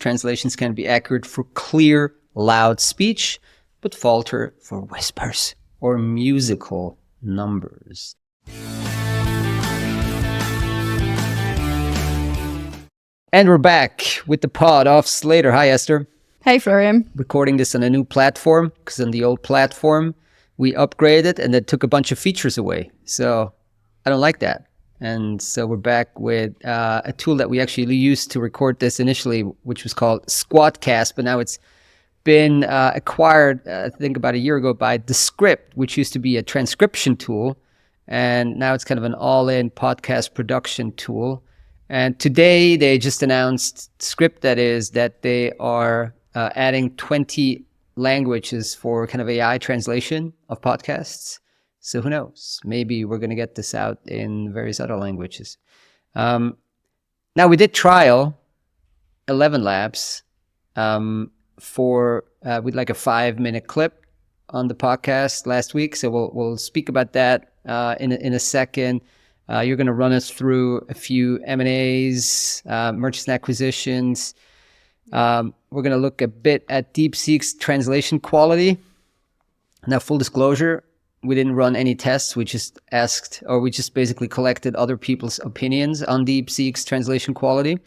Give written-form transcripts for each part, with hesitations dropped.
Translations can be accurate for clear, loud speech, but falter for whispers or musical numbers. And we're back with the pod of Slater. Hi, Esther. Hey, Florian. Recording this on a new platform, because on the old platform, we upgraded and it took a bunch of features away. So I don't like that. And so we're back with a tool that we actually used to record this initially, which was called Squadcast, but now it's been acquired, I think about a year ago, by Descript, which used to be a transcription tool. And now it's kind of an all-in podcast production tool. And today they just announced, Script that is, that they are adding 20 languages for kind of AI translation of podcasts. So who knows? Maybe we're going to get this out in various other languages. Now we did trial 11 Labs for with like a 5-minute clip on the podcast last week. So we'll speak about that in a second. You're going to run us through a few M&As, mergers and acquisitions. We're going to look a bit at DeepSeek's translation quality. Now, full disclosure, we didn't run any tests. We just basically collected other people's opinions on DeepSeek's translation quality.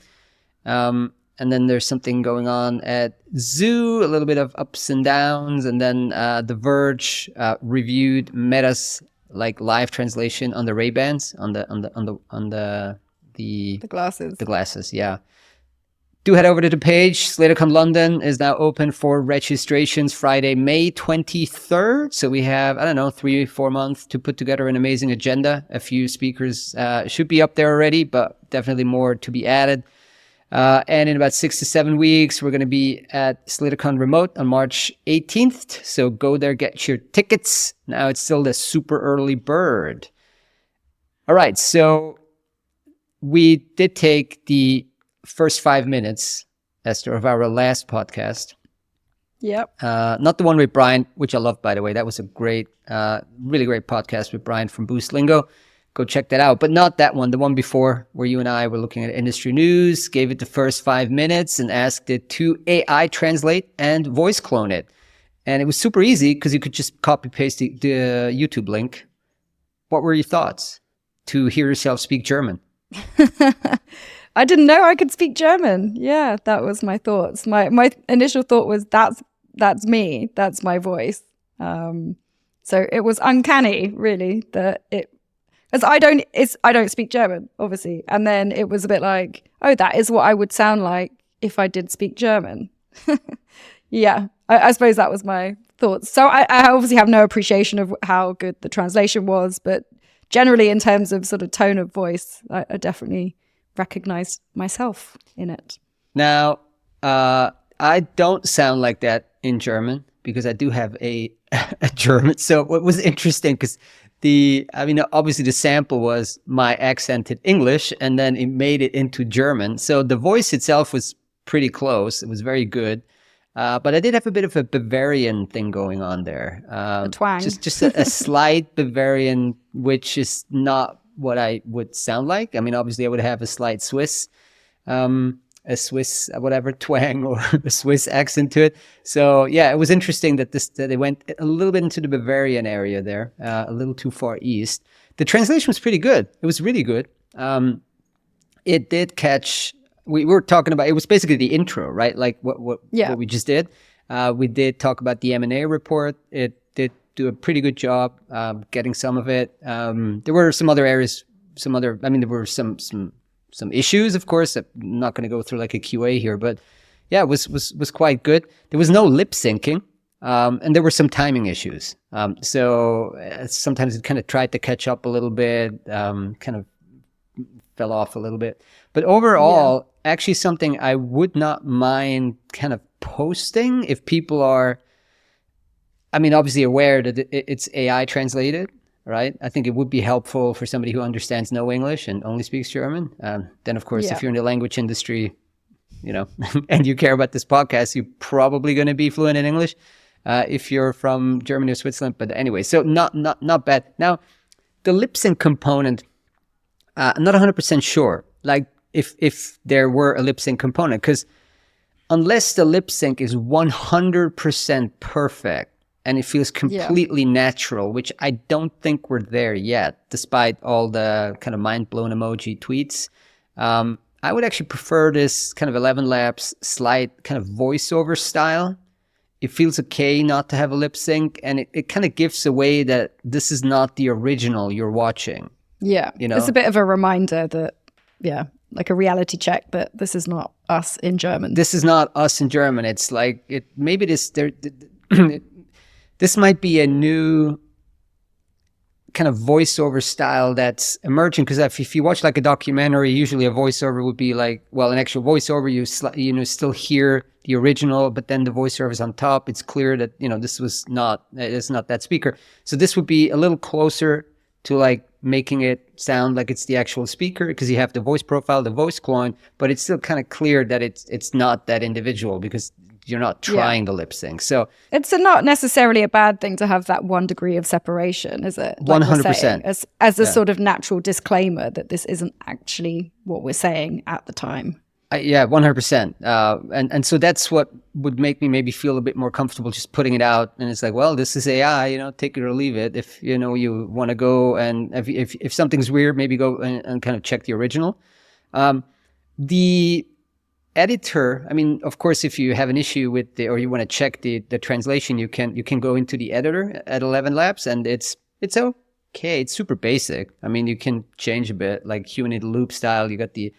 And then there's something going on at Zoo, a little bit of ups and downs. And then The Verge reviewed Meta's like live translation on the Ray-Bans, on the glasses. The glasses, yeah. Do head over to the page. SlaterCon London is now open for registrations Friday, May 23rd. So we have, 3-4 months to put together an amazing agenda. A few speakers should be up there already, but definitely more to be added. And in about 6 to 7 weeks, we're going to be at SlaterCon Remote on March 18th. So go there, get your tickets. Now it's still the super early bird. All right, so we did take the first 5 minutes, Esther, of our last podcast. Yep. Not the one with Brian, which I love, by the way. That was a great, really great podcast with Brian from Boost Lingo. Go check that out. But not that one, the one before, where you and I were looking at industry news, gave it the first 5 minutes and asked it to AI translate and voice clone it. And it was super easy because you could just copy paste the YouTube link. What were your thoughts to hear yourself speak German? I didn't know I could speak German. Yeah, that was my thoughts. My initial thought was that's me. That's my voice. So it was uncanny, really, that it. As I don't speak German, obviously. And then it was a bit like, oh, that is what I would sound like if I did speak German. Yeah, I suppose that was my thoughts. So I obviously have no appreciation of how good the translation was, but generally in terms of sort of tone of voice, I definitely recognized myself in it. Now, I don't sound like that in German because I do have a German. So what was interesting, because obviously the sample was my accented English, and then it made it into German. So the voice itself was pretty close. It was very good. But I did have a bit of a Bavarian thing going on there. A twang. Just a slight Bavarian, which is not what I would sound like. I mean, obviously I would have a slight Swiss, whatever, twang or a Swiss accent to it. So yeah, it was interesting that they went a little bit into the Bavarian area there, a little too far east. The translation was pretty good. It was really good. It did catch. We were talking about. It was basically the intro, right? Like what we just did. We did talk about the M&A report. It did do a pretty good job getting some of it. There were some other areas. There were some issues, of course. I'm not going to go through like a QA here, but yeah, it was quite good. There was no lip syncing, and there were some timing issues. So sometimes it kind of tried to catch up a little bit, kind of fell off a little bit. But overall, actually something I would not mind kind of posting if people are, obviously aware that it's AI translated. Right? I think it would be helpful for somebody who understands no English and only speaks German. Then, of course, if you're in the language industry, and you care about this podcast, you're probably going to be fluent in English if you're from Germany or Switzerland. But anyway, so not bad. Now, the lip sync component, I'm not 100% sure. Like if there were a lip sync component, because unless the lip sync is 100% perfect and it feels completely natural, which I don't think we're there yet, despite all the kind of mind-blown emoji tweets. I would actually prefer this kind of 11 Labs slight kind of voiceover style. It feels okay not to have a lip sync, and it kind of gives away that this is not the original you're watching. Yeah. You know? It's a bit of a reminder that, like a reality check that this is not us in German. This is not us in German. It's like, maybe this might be a new kind of voiceover style that's emerging, because if you watch like a documentary, usually a voiceover would be like, well, an actual voiceover, you still hear the original, but then the voiceover is on top. It's clear that it's not that speaker. So this would be a little closer to like making it sound like it's the actual speaker, because you have the voice profile, the voice clone, but it's still kind of clear that it's not that individual, because you're not trying the lip sync. So it's not necessarily a bad thing to have that 1 degree of separation, is it? 100%. As a sort of natural disclaimer that this isn't actually what we're saying at the time. 100%. And so that's what would make me maybe feel a bit more comfortable just putting it out. And it's like, well, this is AI, take it or leave it. If, you want to go, and if something's weird, maybe go and kind of check the original. The editor, I mean, of course, if you have an issue with or you want to check the translation, you can go into the editor at 11 Labs, and it's okay. It's super basic. I mean, you can change a bit, like Human in the Loop style. You got the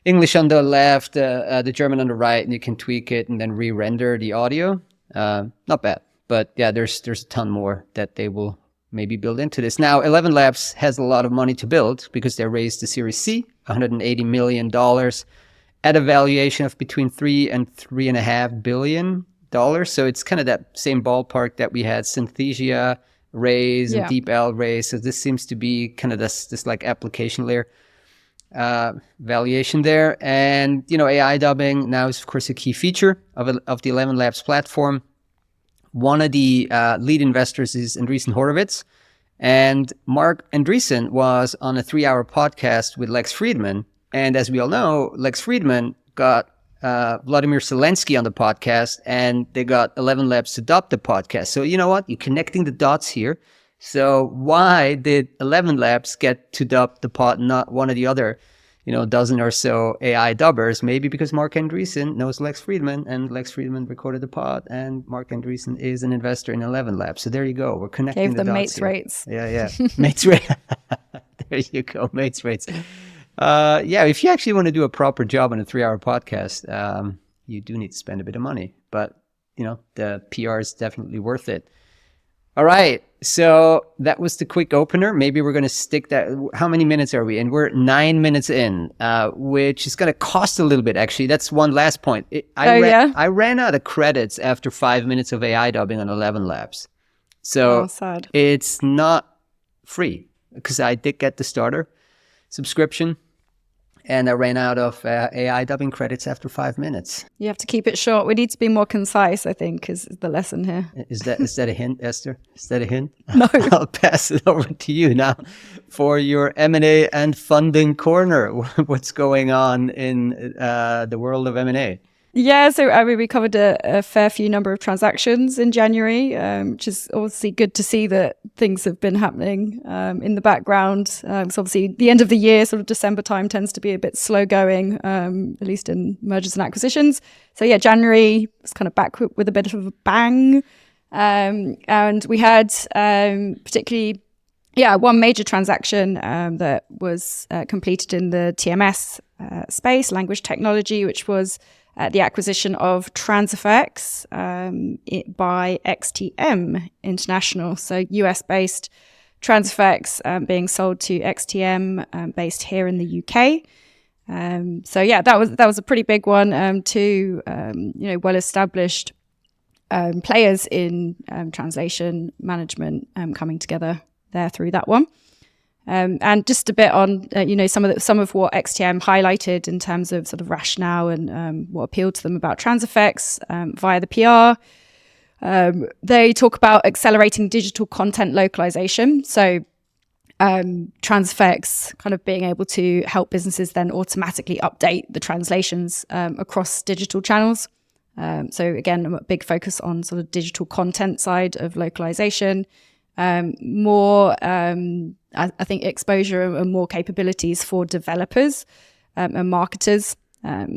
English on the left, the German on the right, and you can tweak it and then re-render the audio. Not bad, but yeah, there's a ton more that they will maybe build into this. Now, 11 Labs has a lot of money to build, because they raised the Series C, $180 million, at a valuation of between $3 and $3.5 billion. So it's kind of that same ballpark that we had Synthesia raise and DeepL raise. So this seems to be kind of this like application layer valuation there. And, AI dubbing now is, of course, a key feature of the 11 Labs platform. One of the lead investors is Andreessen Horowitz. And Marc Andreessen was on a 3-hour podcast with Lex Fridman. And as we all know, Lex Fridman got Vladimir Zelensky on the podcast, and they got 11 Labs to dub the podcast. So you know what? You're connecting the dots here. So why did 11 Labs get to dub the pod, not one of the other, dozen or so AI dubbers? Maybe because Marc Andreessen knows Lex Fridman, and Lex Fridman recorded the pod, and Marc Andreessen is an investor in 11 Labs. So there you go. We're connecting the dots. Gave them mates here. rates. Yeah. Mates rates. There you go. Mates rates. If you actually want to do a proper job on a 3-hour podcast, you do need to spend a bit of money, but the PR is definitely worth it. All right. So that was the quick opener. Maybe we're going to stick that. How many minutes are we? And we're 9 minutes in, which is going to cost a little bit. Actually, that's one last point. I ran out of credits after 5 minutes of AI dubbing on 11 Labs. So sad. It's not free, because I did get the starter subscription, and I ran out of AI dubbing credits after 5 minutes. You have to keep it short. We need to be more concise, I think, is the lesson here. Is that a hint, Esther? Is that a hint? No. I'll pass it over to you now for your M&A and funding corner. What's going on in the world of M&A? Yeah, so we covered a fair few number of transactions in January, which is obviously good to see that things have been happening in the background. So obviously the end of the year, sort of December time, tends to be a bit slow going, at least in mergers and acquisitions. So yeah, January was kind of back with a bit of a bang. And we had particularly, one major transaction that was completed in the TMS space, language technology, which was the acquisition of Transifex by XTM International. So US-based Transifex being sold to XTM based here in the UK. That was a pretty big one. Two well-established players in translation management coming together there through that one. And just a bit on, some of what XTM highlighted in terms of sort of rationale and what appealed to them about Transifex via the PR. They talk about accelerating digital content localization. So Transifex kind of being able to help businesses then automatically update the translations across digital channels. So again, a big focus on sort of digital content side of localization, more, I think, exposure and more capabilities for developers and marketers.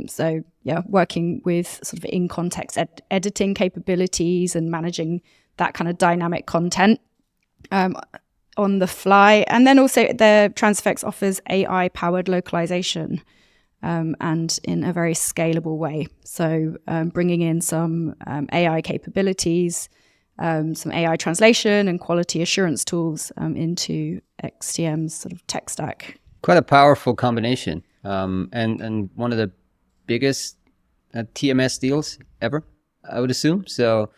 So yeah, working with sort of in-context editing capabilities and managing that kind of dynamic content on the fly. And then also Transifex offers AI-powered localization and in a very scalable way. So bringing in some AI capabilities, some AI translation and quality assurance tools into XTM's sort of tech stack. Quite a powerful combination, and one of the biggest TMS deals ever, I would assume. So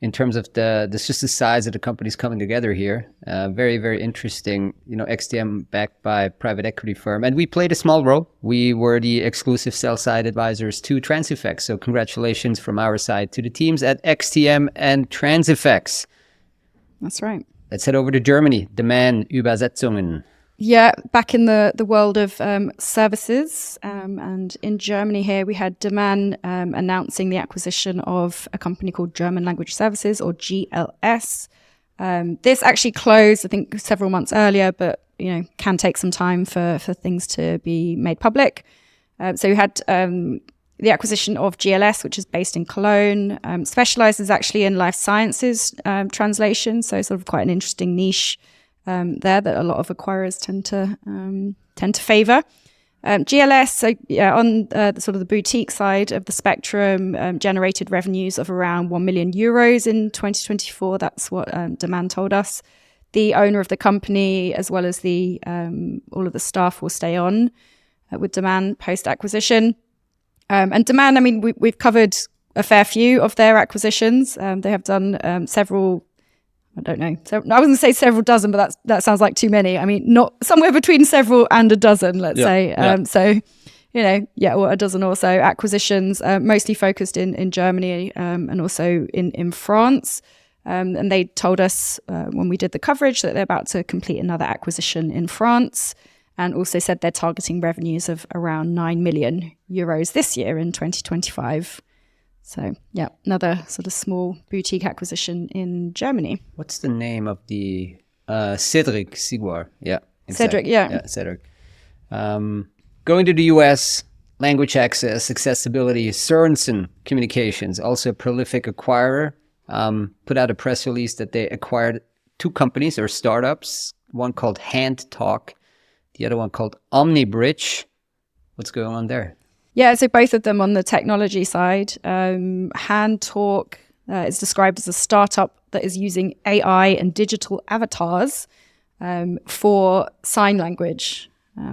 in terms of just the size of the companies coming together here, very, very interesting. XTM backed by private equity firm, and we played a small role. We were the exclusive sell-side advisors to Transifex. So congratulations from our side to the teams at XTM and Transifex. That's right. Let's head over to Germany. Domain-Übersetzungen. Yeah, back in the world of services, and in Germany here we had Domain announcing the acquisition of a company called German Language Services, or GLS. This actually closed, I think, several months earlier, but can take some time for things to be made public. So we had the acquisition of GLS, which is based in Cologne, specializes actually in life sciences translation, so sort of quite an interesting niche there that a lot of acquirers tend to favor. GLS, so yeah, on the sort of the boutique side of the spectrum, generated revenues of around 1 million euros in 2024. That's what Domain told us. The owner of the company, as well as the all of the staff, will stay on with Domain post acquisition. And Domain, I mean, we've covered a fair few of their acquisitions. They have done several. I don't know. So I was going to say several dozen, but that sounds like too many. I mean, not somewhere between several and a dozen, let's say. So, or a dozen or so acquisitions, mostly focused in Germany and also in France. And they told us when we did the coverage that they're about to complete another acquisition in France, and also said they're targeting revenues of around 9 million euros this year in 2025. So, yeah, another sort of small boutique acquisition in Germany. What's the name of the Cedric Siguar? Yeah. Cedric, yeah. Yeah, Cedric. Going to the US, language accessibility, Sorensen Communications, also a prolific acquirer, put out a press release that they acquired 2 companies or startups, one called HandTalk, the other one called OmniBridge. What's going on there? Yeah, so both of them on the technology side. HandTalk is described as a startup that is using AI and digital avatars for sign language,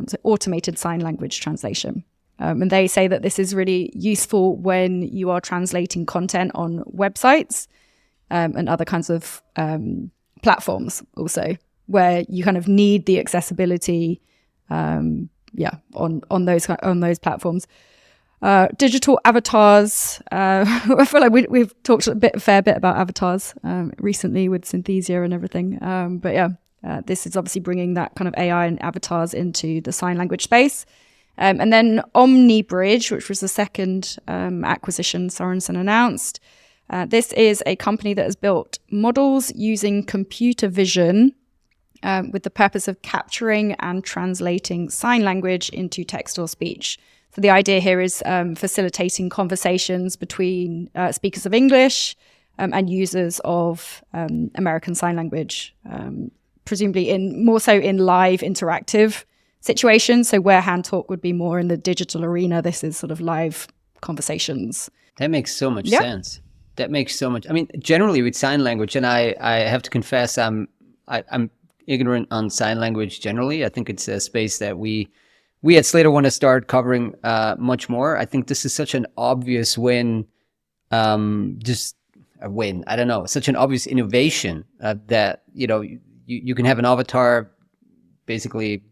so automated sign language translation. And they say that this is really useful when you are translating content on websites and other kinds of platforms also, where you kind of need the accessibility on those platforms. Digital avatars. I feel like we've talked a fair bit about avatars recently with Synthesia and everything. But yeah, this is obviously bringing that kind of AI and avatars into the sign language space. And then OmniBridge, which was the second acquisition Sorensen announced. This is a company that has built models using computer vision with the purpose of capturing and translating sign language into text or speech. So the idea here is facilitating conversations between speakers of English and users of American Sign Language, presumably more so in live interactive situations. So where HandTalk would be more in the digital arena, this is sort of live conversations. That makes so much sense. That makes so much. I mean, generally with sign language, and I have to confess, I'm ignorant on sign language generally. I think it's a space that we at Slater want to start covering much more. I think this is such an obvious win, just a win. I don't know, such an obvious innovation that, you can have an avatar basically,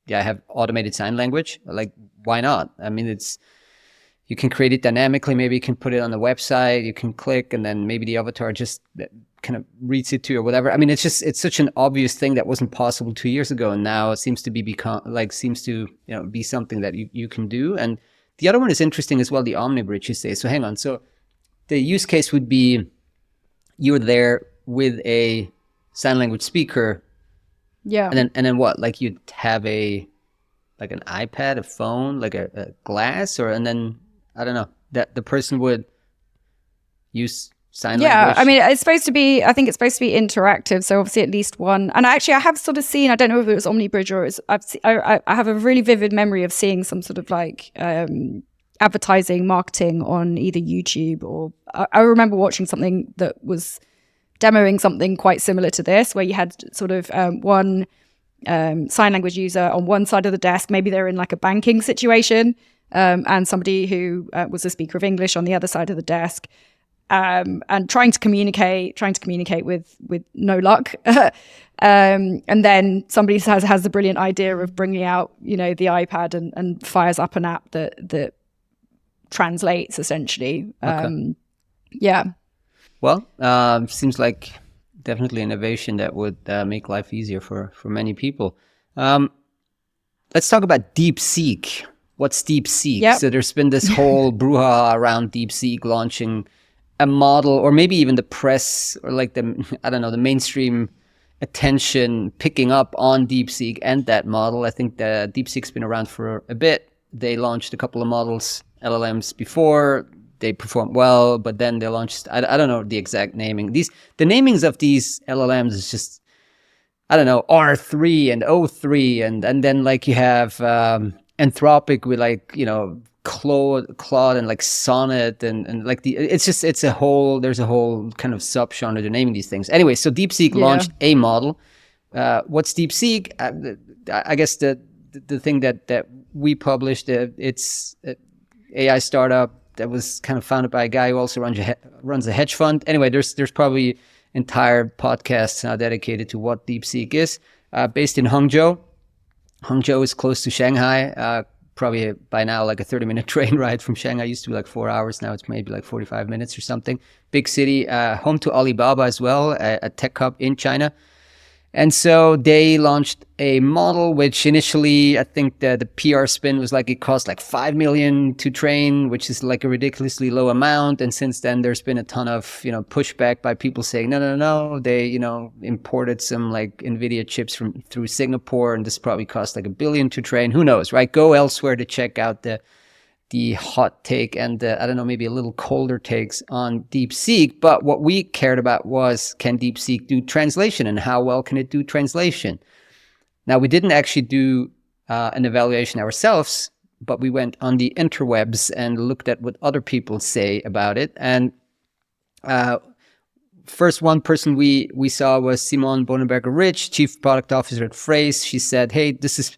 have automated sign language. Like, why not? I mean, you can create it dynamically. Maybe you can put it on the website. You can click, and then maybe the avatar just kind of reads it to you or whatever. I mean, it's such an obvious thing that wasn't possible 2 years ago, and now it seems to be something that you can do. And The other one is interesting as well, the OmniBridge, you say. So hang on. So the use case would be you're there with a sign language speaker, Yeah. and then what? Like you'd have an iPad, a phone, like a glass, and then I don't know, that the person would use sign language. I mean, I think it's supposed to be interactive. So obviously at least one. And actually I have sort of seen, I don't know if it was OmniBridge or I have a really vivid memory of seeing some sort of like advertising marketing on either YouTube or I remember watching something that was demoing something quite similar to this, where you had sort of one sign language user on one side of the desk. Maybe they're in like a banking situation, and somebody who was a speaker of English on the other side of the desk, and trying to communicate with no luck. And then somebody has the brilliant idea of bringing out, the iPad and fires up an app that translates essentially. Okay. Yeah. Well, seems like definitely innovation that would make life easier for many people. Let's talk about DeepSeek. What's DeepSeek? Yep. So there's been this whole brouhaha around DeepSeek launching a model, or maybe even the press, or like the mainstream attention picking up on DeepSeek and that model. I think the DeepSeek's been around for a bit. They launched a couple of models, LLMs, before. They performed well, but then they launched, I don't know the exact naming. The namings of these LLMs is just, I don't know, R3 and O3, and then like you have Anthropic with like, Claude and like Sonnet and like there's a whole kind of subgenre to naming these things. Anyway, so DeepSeek launched a model. What's DeepSeek? I guess the thing that we published, it's an AI startup that was kind of founded by a guy who also runs a hedge fund. Anyway, there's probably entire podcasts now dedicated to what DeepSeek is. Based in Hangzhou. Hangzhou is close to Shanghai. Probably by now like a 30-minute train ride from Shanghai. Used to be like 4 hours. Now it's maybe like 45 minutes or something. Big city, home to Alibaba as well, a tech hub in China. And so they launched a model, which initially, I think the PR spin was like it cost like 5 million to train, which is like a ridiculously low amount. And since then, there's been a ton of, pushback by people saying, no. They, imported some like NVIDIA chips through Singapore, and this probably cost like $1 billion to train. Who knows, right? Go elsewhere to check out the hot take and I don't know, maybe a little colder takes on DeepSeek. But what we cared about was, can DeepSeek do translation, and how well can it do translation? Now, we didn't actually do an evaluation ourselves, but we went on the interwebs and looked at what other people say about it. And first one person we saw was Simone Bonenberger-Rich, Chief Product Officer at Phrase. She said, hey, this is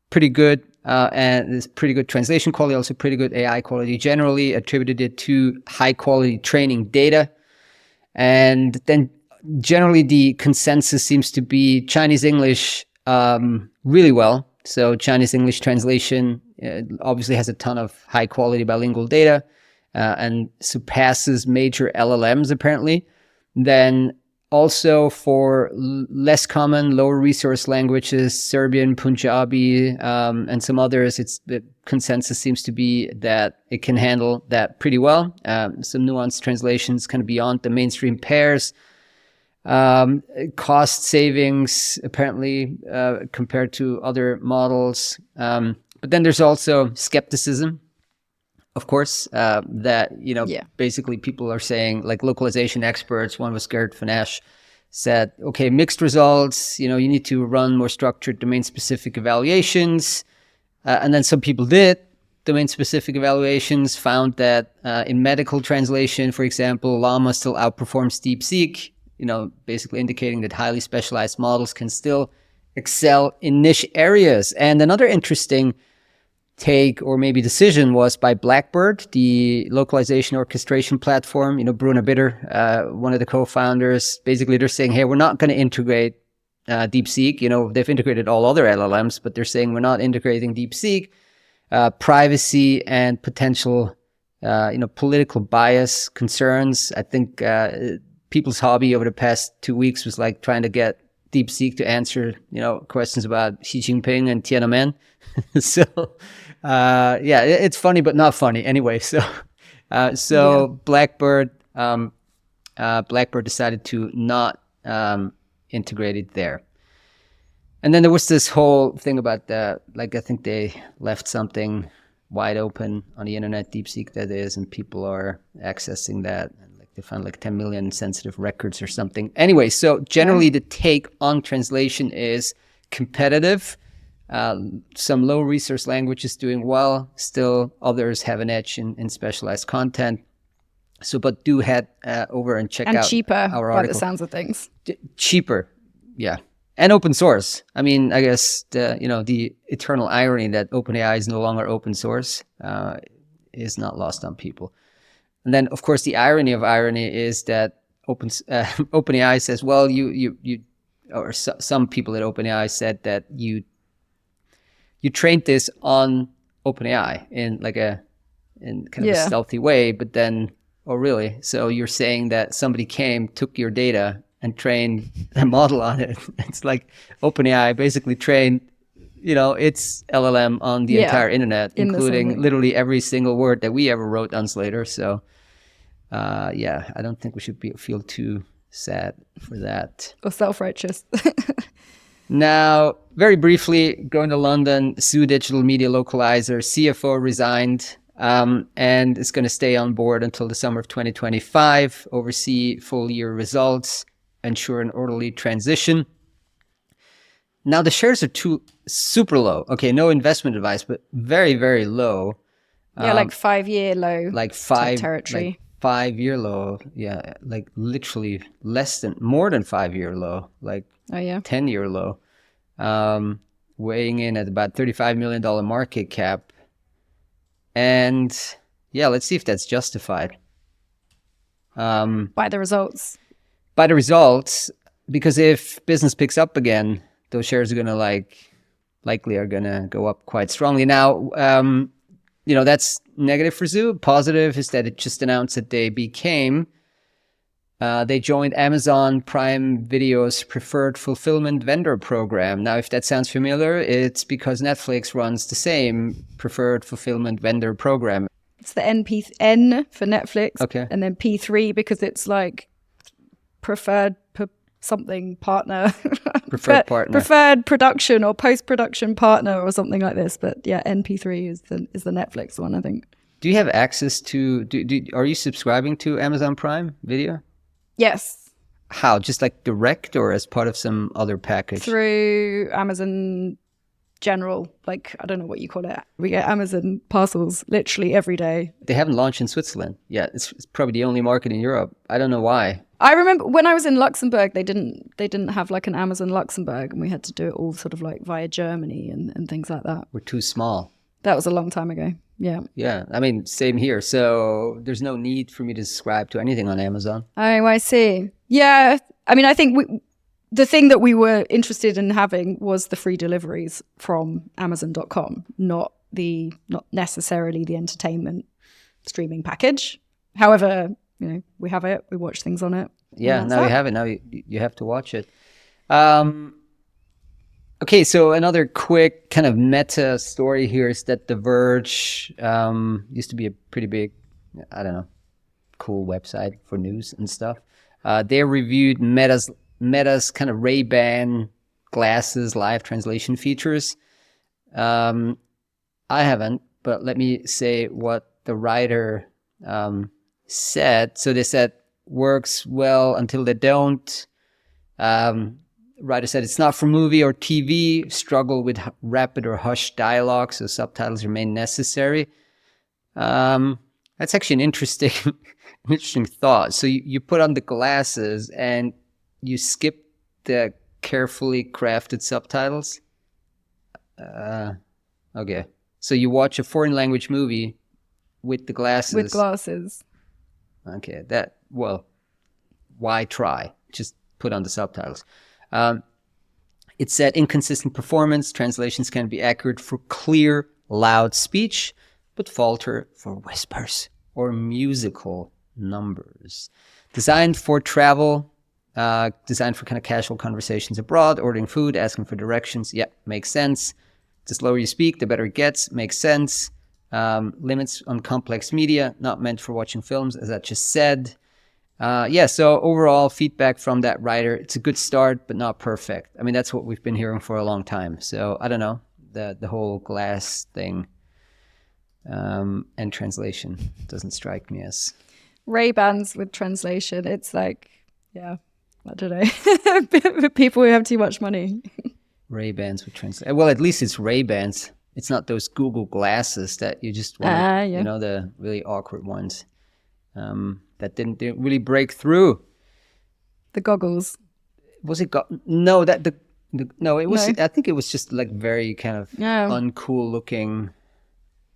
pretty good. And it's pretty good translation quality, also pretty good AI quality generally, attributed it to high quality training data. And then generally the consensus seems to be Chinese English really well. So Chinese English translation obviously has a ton of high quality bilingual data and surpasses major LLMs apparently. Then also for less common, lower resource languages, Serbian, Punjabi, and some others, the consensus seems to be that it can handle that pretty well. Some nuanced translations kind of beyond the mainstream pairs. Cost savings, apparently, compared to other models. But then there's also skepticism, of course, that, basically people are saying, like localization experts, one was Garrett Fanash, said, okay, mixed results, you need to run more structured domain-specific evaluations. And then some people did domain-specific evaluations, found that in medical translation, for example, Llama still outperforms DeepSeek, basically indicating that highly specialized models can still excel in niche areas. And another interesting take, or maybe decision, was by Blackbird, the localization orchestration platform. Bruna Bitter, one of the co-founders, basically they're saying, hey, we're not going to integrate DeepSeek. They've integrated all other LLMs, but they're saying we're not integrating DeepSeek. Privacy and potential, political bias concerns. I think people's hobby over the past 2 weeks was like trying to get DeepSeek to answer, questions about Xi Jinping and Tiananmen. So Yeah, it's funny but not funny anyway. So Blackbird decided to not integrate it there. And then there was this whole thing about that, like I think they left something wide open on the internet, DeepSeek that is, and people are accessing that. And like they found like 10 million sensitive records or something. Anyway, so generally the take on translation is competitive. Some low resource languages doing well, still others have an edge in specialized content. So, but do head over and check out cheaper, our by article. the sounds of things. Cheaper, yeah. And open source. I mean, I guess the eternal irony that OpenAI is no longer open source is not lost on people. And then, of course, the irony of irony is that OpenAI says, well, some people at OpenAI said that you trained this on OpenAI in kind of a stealthy way, but then, oh really? So you're saying that somebody took your data and train a model on it. It's like OpenAI basically trained, its LLM on the entire internet, including literally every single word that we ever wrote on Slater. So, I don't think we should feel too sad for that. Or self-righteous. Now, very briefly, going to London, Zoo Digital Media Localizer, CFO resigned, and is going to stay on board until the summer of 2025, oversee full year results, ensure an orderly transition. Now the shares are super low. Okay, no investment advice, but very, very low. Yeah, like 5-year low. Like territory. Like 5-year low. Yeah, like literally more than 5-year low. Like 10-year low. Weighing in at about $35 million market cap. And yeah, let's see if that's justified. By the results. By the results, because if business picks up again, those shares are going to likely are going to go up quite strongly. Now, that's negative for Zoo. Positive is that it just announced that they joined Amazon Prime Video's preferred fulfillment vendor program. Now, if that sounds familiar, it's because Netflix runs the same preferred fulfillment vendor program. It's the N for Netflix. Okay. And then P3 because it's like preferred something partner. Preferred production or post-production partner or something like this. But yeah, NP3 is the Netflix one, I think. Do you have access to, are you subscribing to Amazon Prime Video? Yes. How? Just like direct or as part of some other package? Through Amazon General, like, I don't know what you call it. We get Amazon parcels literally every day. They haven't launched in Switzerland yet. It's probably the only market in Europe. I don't know why. I remember when I was in Luxembourg, they didn't have like an Amazon Luxembourg, and we had to do it all sort of like via Germany and things like that. We're too small. That was a long time ago. Yeah. Yeah. I mean, same here. So there's no need for me to subscribe to anything on Amazon. Oh, I see. Yeah. I mean, I think the thing that we were interested in having was the free deliveries from Amazon.com, not necessarily the entertainment streaming package. However, we have it. We watch things on it. Yeah, now you have it. Now you have to watch it. Okay, so another quick kind of meta story here is that The Verge used to be a pretty big, I don't know, cool website for news and stuff. They reviewed Meta's kind of Ray-Ban glasses live translation features. I haven't, but let me say what the writer said. So they said works well until they don't. Writer said it's not for movie or TV, struggle with rapid or hushed dialogue, so subtitles remain necessary. That's actually an interesting thought. So you put on the glasses and you skip the carefully crafted subtitles. Okay. So you watch a foreign language movie with the glasses. With glasses. Okay. Why try? Just put on the subtitles. It said inconsistent performance. Translations can be accurate for clear, loud speech, but falter for whispers or musical numbers. Designed for travel, designed for kind of casual conversations abroad, ordering food, asking for directions. Yeah, makes sense. The slower you speak, the better it gets. Makes sense. Limits on complex media, not meant for watching films, as I just said. So overall feedback from that writer, it's a good start, but not perfect. I mean, that's what we've been hearing for a long time. So I don't know, the whole glass thing and translation doesn't strike me as... Ray-Bans with translation. It's like, yeah, I don't know. People who have too much money. Ray-Bans with translation. Well, at least it's Ray-Bans. It's not those Google glasses that you just want, the really awkward ones that didn't really break through. The goggles. Was it? No, that no. It was. No. I think it was just like very kind of uncool looking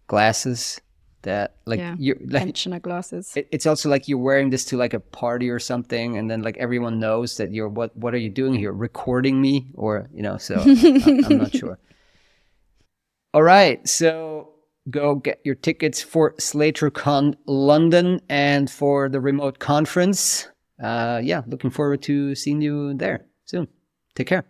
glasses that like you're like pensioner glasses. It's also like you're wearing this to like a party or something, and then like everyone knows that you're what are you doing here? Recording me, or so I'm not sure. All right, so go get your tickets for SlaterCon London and for the remote conference. Looking forward to seeing you there soon. Take care.